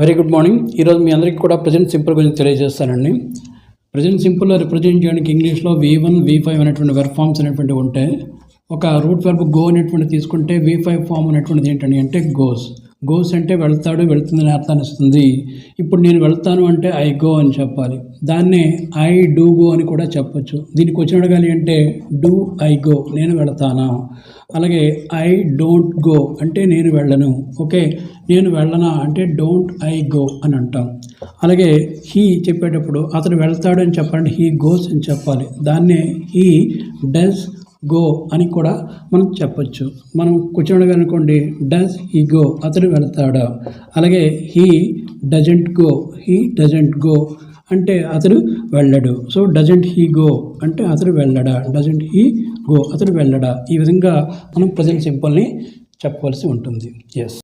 Very good morning. ఈరోజు మీ అందరికీ కూడా ప్రజెంట్ సింపుల్ గురించి తెలియజేస్తానండి. ప్రజెంట్ సింపుల్లో రిప్రజెంట్ చేయడానికి ఇంగ్లీష్లో V1, V5 అనేటువంటి వెర్బ్ ఫామ్స్ అనేటువంటివి ఉంటాయి. ఒక రూట్ వెర్బ్ గో అనేటువంటి తీసుకుంటే V5 ఫామ్ అనేటువంటిది ఏంటండి అంటే గోస్ అంటే వెళ్తాడు, వెళ్తుందని అర్థాన్ని ఇస్తుంది. ఇప్పుడు నేను వెళ్తాను అంటే ఐ గో అని చెప్పాలి. దాన్నే ఐ డూ గో అని కూడా చెప్పొచ్చు. దీనికి వచ్చిన అడగాలి అంటే డూ ఐ గో, నేను వెళతానా. అలాగే ఐ డోంట్ గో అంటే నేను వెళ్ళను. ఓకే, నేను వెళ్ళనా అంటే డోంట్ ఐ గో అని అంటాం. అలాగే హీ చెప్పేటప్పుడు అతను వెళ్తాడు అని చెప్పాలంటే హీ గోస్ అని చెప్పాలి. దాన్నే హీ డస్ గో అని కూడా మనం చెప్పచ్చు. మనం కూర్చోండి అనుకోండి, డస్ హీ గో, అతను వెళ్తాడా. అలాగే హీ డజంట్ గో అంటే అతను వెళ్ళడు. సో డజంట్ హీ గో అంటే అతను వెళ్ళడా, డజంట్ హీ గో అతను వెళ్ళడా. ఈ విధంగా మనం ప్రజెంట్ సింపుల్ని చెప్పవలసి ఉంటుంది. ఎస్.